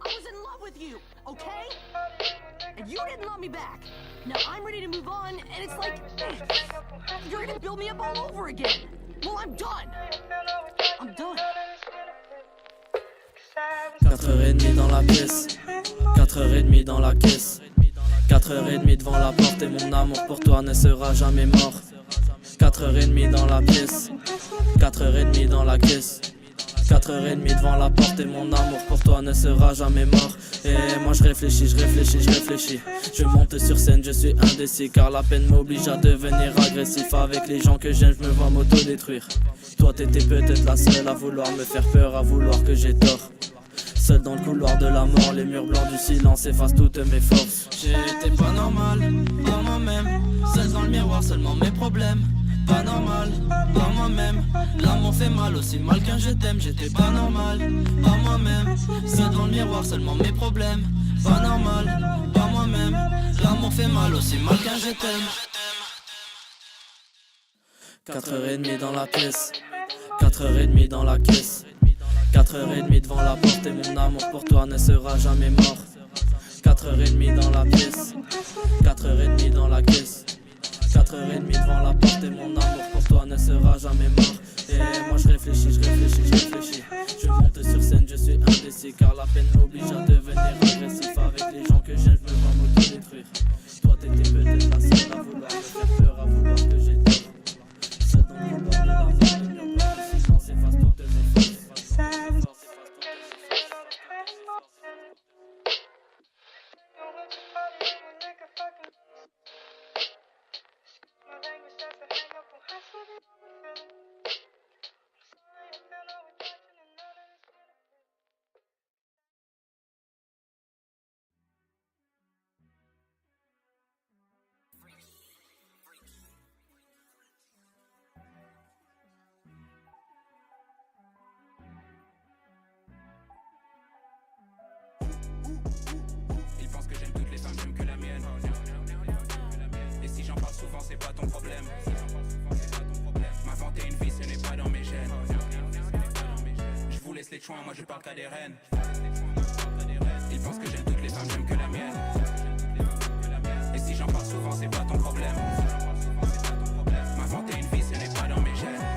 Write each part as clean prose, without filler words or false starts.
I was in love with you, okay? And you didn't love me back. Now I'm ready to move on, and it's like, you're gonna build me up all over again. Well, I'm done. I'm done. 4h30 dans la pièce, 4h30 dans la caisse, 4h30 devant la porte et mon amour pour toi ne sera jamais mort. 4h30 dans la pièce, 4h30 dans la caisse, 4h30 devant la porte et mon amour pour toi ne sera jamais mort. Et moi je réfléchis. Je monte sur scène, je suis indécis car la peine m'oblige à devenir agressif. Avec les gens que j'aime, je me vois m'auto-détruire. Toi t'étais peut-être la seule à vouloir me faire peur, à vouloir que j'ai tort. Seul dans le couloir de la mort, les murs blancs du silence effacent toutes mes forces. J'étais pas normal, pas moi-même. Seul dans le miroir, seulement mes problèmes. Pas normal, pas moi-même. L'amour fait mal, aussi mal qu'un je t'aime. J'étais pas normal, pas moi-même. Seul dans le miroir, seulement mes problèmes. Pas normal, pas moi-même. L'amour fait mal, aussi mal qu'un je t'aime. 4h30 dans la pièce, 4h30 dans la caisse, 4h30 devant la porte et mon amour pour toi ne sera jamais mort. 4h30 dans la pièce, 4h30 dans la caisse, 4h30 devant la porte et mon amour pour toi ne sera jamais mort. Et moi je réfléchis. Je monte sur scène, je suis indécis car la peine m'oblige à devenir agressif. Avec les gens que j'aime, je me vois m'auto-détruire. Toi t'étais peut-être la seule à vouloir me faire peur, à vouloir que j'ai tort. Seul dans le couloir de la mort, les murs blancs du silence effacent toutes mes forces. Ils pensent que j'aime toutes les femmes, j'aime que la mienne. Et si j'en parle souvent, c'est pas ton problème. M'inventer une vie, ce n'est pas dans mes gènes. Je vous laisse les choix, moi je parle qu'à des reines. Ils pensent que j'aime toutes les femmes, j'aime que la mienne. Et si j'en parle souvent, c'est pas ton problème. M'inventer une vie, ce n'est pas dans mes gènes.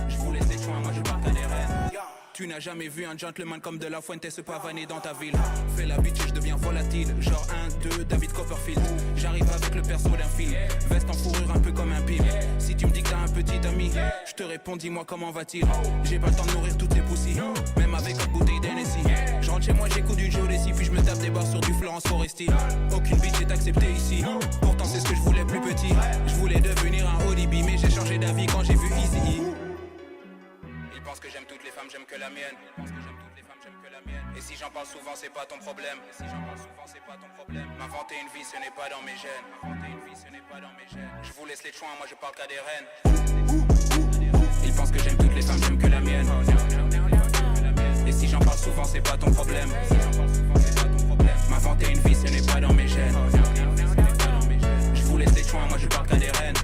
Je vous laisse les choix, moi je parle qu'à des reines. Tu n'as jamais vu un gentleman comme De La Fuente se pavaner dans ta ville. Fais la bitch et je deviens volatile. Genre 1, 2, David Copperfield. J'arrive avec le perso d'un film. Veste en fourrure un peu comme un pime. Si tu me dis que t'as un petit ami, je te réponds dis-moi comment va-t-il. J'ai pas le temps de nourrir toutes les poussies, même avec une bouteille d'Hennessy. Je rentre chez moi, j'écoute du Jodeci, puis je me tape des barres sur du Florence Foresti. Aucune bitch est acceptée ici. Pourtant c'est ce que je voulais plus petit. Je voulais devenir un ODB, mais j'ai changé d'avis quand j'ai vu Eazy-E. Ils pensent que j'aime toutes les femmes, j'aime que la mienne. Et si j'en parle souvent, c'est pas ton problème. M'inventer une vie, ce n'est pas dans mes gènes. Je vous laisse les choix, moi je parle qu'à des reines. Ils pensent que j'aime toutes les femmes, j'aime que la mienne. Et si j'en parle souvent, c'est pas ton problème. M'inventer une vie, ce n'est pas dans mes gènes. Je vous laisse les choix, moi je parle qu'à des reines.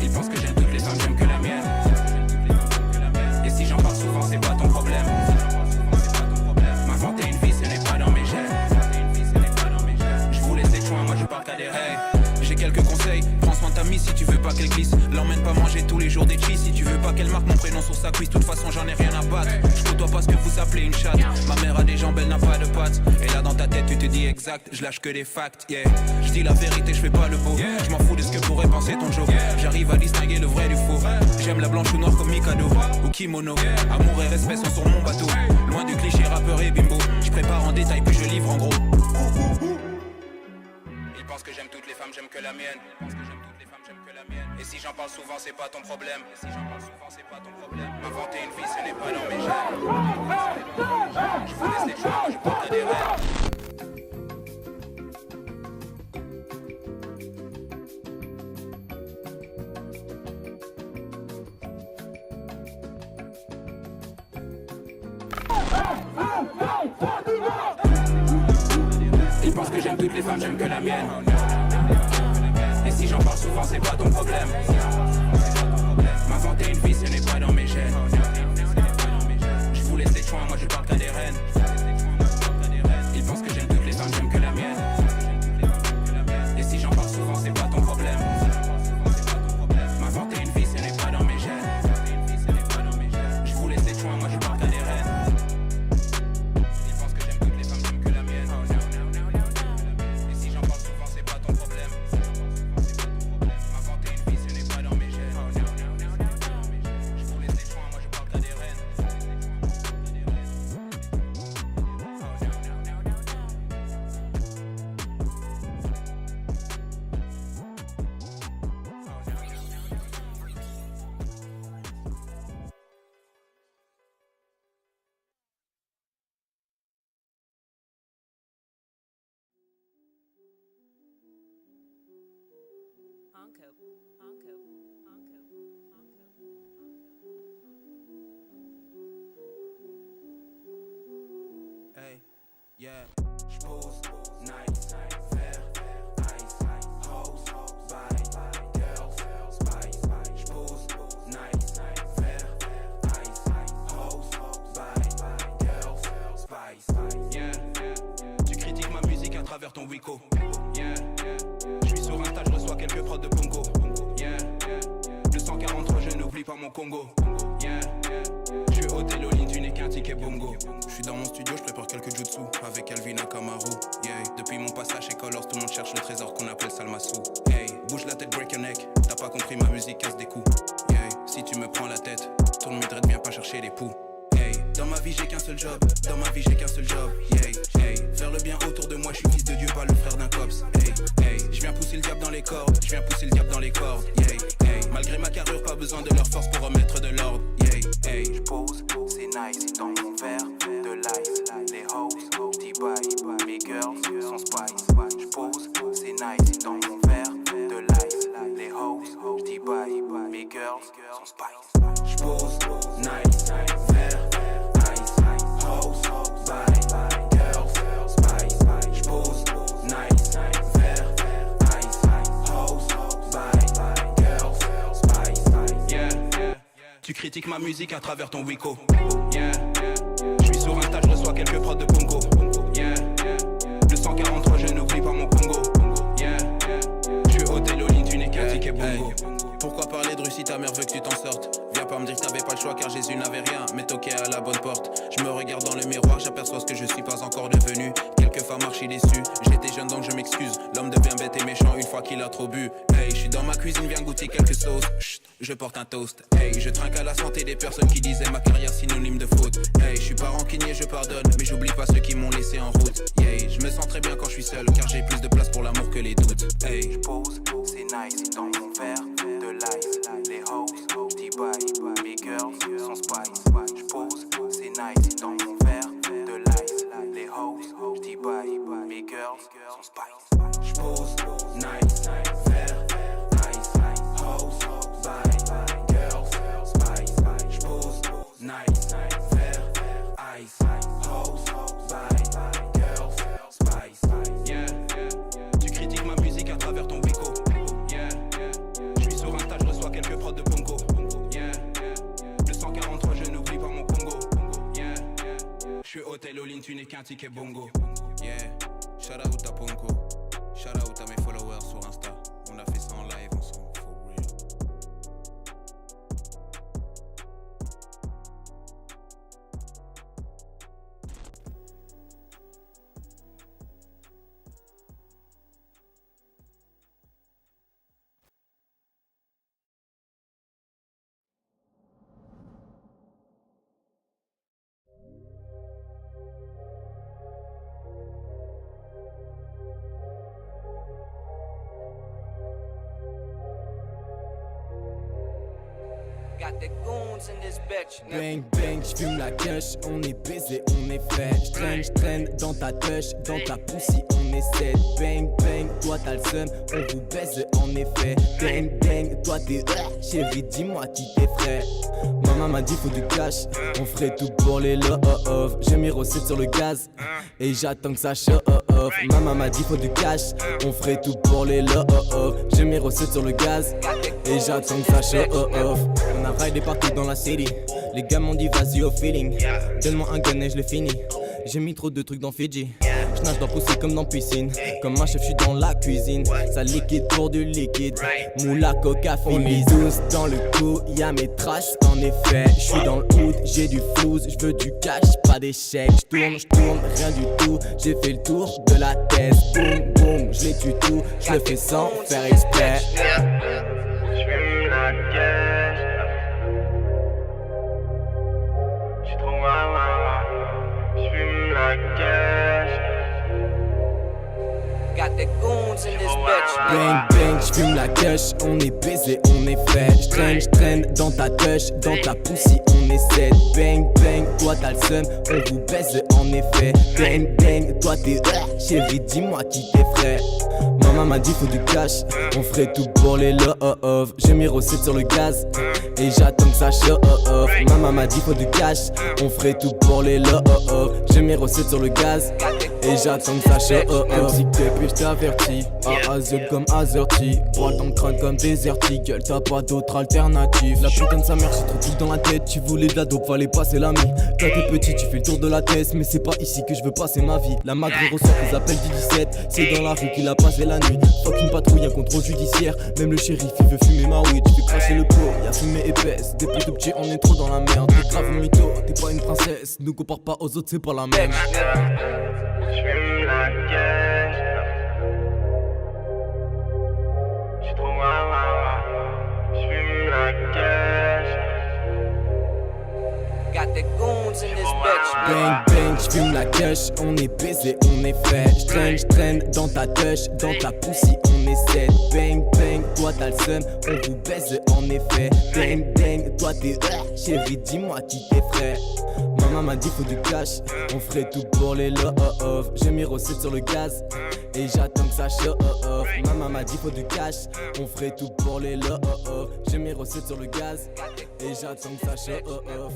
Ils pensent que j'aime toutes les femmes, j'aime que la mienne. Et si j'en parle souvent, c'est pas ton problème. M'inventer une vie, ce n'est pas dans mes gènes. Je vous laisse les choix, moi je parle qu'à des reines. J'ai quelques conseils, prends soin de ta mise si tu veux pas qu'elle glisse. L'emmène pas manger tous les jours des cheese. Si tu veux pas qu'elle marque mon prénom sur sa cuisse. De toute façon j'en ai rien à battre. Je côtoie pas ce que vous appelez une chatte. Ma mère a des jambes, elle n'a pas de pattes. Et là dans ta tête tu te dis exact. Je lâche que des facts, yeah. Je dis la vérité, je fais pas le beau. Je m'en fous de ce que pourrait penser ton Joe. J'arrive à distinguer le vrai du faux. J'aime la blanche ou noire comme Mikado ou kimono. Amour et respect sont sur mon bateau. Loin du cliché rappeur et bimbo. Je prépare en détail puis je livre en gros. Ils pensent que j'aime toutes les femmes, j'aime que la mienne. Et si j'en parle souvent, c'est pas ton problème. M'inventer une vie, ce n'est pas dans mes gènes. Je vous laisse les choix, je porte à des rêves. Ils pensent que j'aime toutes les femmes, j'aime que la mienne. Et si j'en parle souvent, c'est pas ton problème. M'inventer une vie, ce n'est pas dans mes gènes. Je vous laisse Hey, yeah. J'pose, nice, vert, ice, house, bye, girls, spice. J'pose, nice, vert, ice, house, bye, girls, spice. Yeah, tu critiques ma musique à travers ton Wiko. Yeah, j'suis sur Insta, j'reçois quelques prods de Pongo. Yeah, le 143, je n'oublie pas mon Congo. Yeah, j'suis hôtel au lit, tu n'es qu'un ticket bongo. J'suis dans mon studio, j'prépare quelques jutsu avec Alvina Kamaru. Yeah, depuis mon passage chez Colors, tout le monde cherche le trésor qu'on appelle Salmassou. Hey, bouge la tête, break your neck. T'as pas compris ma musique, casse des coups. Yeah, si tu me prends la tête, tourne mes dreads, viens pas chercher les poux. Hey, dans ma vie j'ai qu'un seul job, dans ma vie j'ai qu'un seul job. Yeah, hey, faire le bien autour de moi, je suis fils de Dieu, pas le frère d'un cops. Hey, hey, je viens pousser le diable dans les cordes, je viens pousser le diable dans les cordes. Yeah, hey, malgré ma carrure, pas besoin de leur force pour remettre de l'ordre. Yeah, hey, je pose, c'est nice dans mon verre de l'ice. Les hoes, T-Bye, mes girls sont spice. Je pose, c'est nice dans mon verre de l'ice. Les hoes, T-Bye, mes girls sont spice. Je pose, nice, verre, ice, hoes, bye, girls, spice. Je pose, nice, verre, ice, hoes, bye, girls, spice. Yeah, tu critiques ma musique à travers ton Wiko. Yeah, j'suis sur Insta, j'reçois quelques prods de Pongo. Yeah, le 143, je n'oublie pas mon Congo. Yeah, j'suis hôtel au lit, tu n'es qu'un ticket bongo. Pourquoi parler de Russie, ta mère veut que tu t'en sortes. Viens pas me dire que t'avais pas le choix car Jésus n'avait rien, mais toqué à la bonne porte. Je me regarde dans le miroir, j'aperçois ce que je suis pas encore devenu. Quelquefois marché déçu, j'étais jeune donc je m'excuse. L'homme devient bête et méchant une fois qu'il a trop bu. Hey, je suis dans ma cuisine, viens goûter quelques sauces. Chut, je porte un toast. Hey, je trinque à la santé des personnes qui disaient ma carrière synonyme de faute. Hey, je suis pas rancunier, je pardonne, mais j'oublie pas ceux qui m'ont laissé en route. Yeah, je me sens très bien quand je suis seul, car j'ai plus de place pour l'amour que les doutes. Hey, je pose, c'est nice dans mon verre de l'ice. Les hoes, T-Bye, mes girls sont spice. Je pose, c'est nice dans mon verre de l'ice. Les hoes, T-Bye, mes girls sont spice. Je pose, nice, verre, ice, hoes, bye, girls, spice. Je pose, nice, verre, ice, hoes, bye, girls, spice. Yeah, tu critiques ma musique à travers ton Wiko. Yeah, j'suis sur Insta, j'reçois quelques prods de Pongo. Yeah, le 143, je n'oublie pas mon Congo. Yeah, j'suis hôtel au lit, tu n'es qu'un ticket bongo. Yeah, shout out à Pongo, shout out à mes followers sur Insta. On a fait ça en live ensemble, for real. Got the goons in this bitch. Bang bang, j'fume la cash, on est baisé, on est fait. J'traîne dans ta touche, dans ta poussie, on est set. Bang bang, toi t'as le seum, on vous baise en effet. Bang bang, toi t'es chérie, dis-moi qui t'es frais. Maman m'a dit faut du cash, on ferait tout pour les love. J'ai mis recette sur le gaz, et j'attends que ça show off. Maman m'a dit faut du cash, on ferait tout pour les love. J'ai mis recette sur le gaz, et j'attends que ça show off. On a raidé partout dans la city. Les gars m'ont dit vas-y au feeling. Donne-moi un gun et je le finis. J'ai mis trop de trucs dans Fidji. Je nage dans pousser comme dans piscine. Comme un chef, je suis dans la cuisine. Ça liquide pour du liquide. Moula, coca, fini. On est 12 dans le coup, y'a mes traces en effet. Je suis dans le hood, j'ai du flouze. Je veux du cash, pas d'échec. Je tourne, rien du tout. J'ai fait le tour de la tête. Boum, boum, je les tue tout. Je le fais sans faire exprès. J'fume la caisse. J'suis trop mal. J'fume la caisse. Got the goons in this bitch. Bang bang, j'fume la kush, on est baisé, on est fait. J'traîne dans ta touche, dans ta poussie, on est 7. Bang bang, toi t'as le seum, on vous baise en effet. Bang bang, toi t'es chérie, dis-moi qui t'effraie. Maman m'a dit faut du cash, on ferait tout pour les love. J'ai mis recette sur le gaz, et j'attends que ça show off. Maman m'a dit faut du cash, on ferait tout pour les love. J'ai mis recette sur le gaz, et j'attends que ça show off. Si t'es puis j't'avertis, A Z comme Azerty. Parle dans le crâne comme Deserty, gueule t'as pas d'autre alternative. La putain de sa mère, j'ai trop de trucs dans la tête. Tu voulais de la dope, fallait passer l'ami. Toi t'es petit, tu fais le tour de la tête, mais c'est pas ici que je veux passer ma vie. La magre reçoit les appels du 17, c'est dans la rue qu'il a passé la nuit. Fuck une patrouille, un contrôle judiciaire. Même le shérif il veut fumer ma weed. Tu fais cracher le pot, y'a fumée épaisse. Depuis tout petit on est trop dans la merde. T'es grave mytho, t'es pas une princesse. Nous compare pas aux autres, c'est pas la même. J'fume la caisse. J'suis trop j'fume la caisse. Got the goons in this bitch. Bang bang, j'fume la kush, on est baisé, on est fait. J'traîne dans ta touche, dans ta poussie, on est 7. Bang bang, toi t'as le seum, on vous baise en effet. Bang bang, toi t'es chérie, dis-moi qui t'effraie. Maman m'a dit faut du cash, on ferait tout pour les love. J'ai mis recette sur le gaz, et j'attends que ça show off. Maman m'a dit faut du cash, on ferait tout pour les love. J'ai mis recette sur le gaz, et j'attends que ça show off.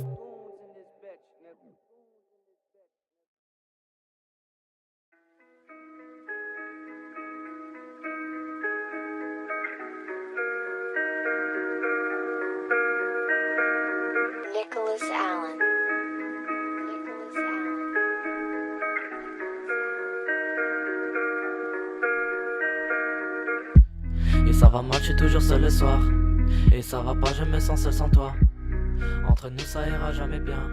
Nicholas Allen. Et ça va, moi je suis toujours seul le soir. Et ça va pas, je me sens seul sans toi. Entre nous ça ira jamais bien.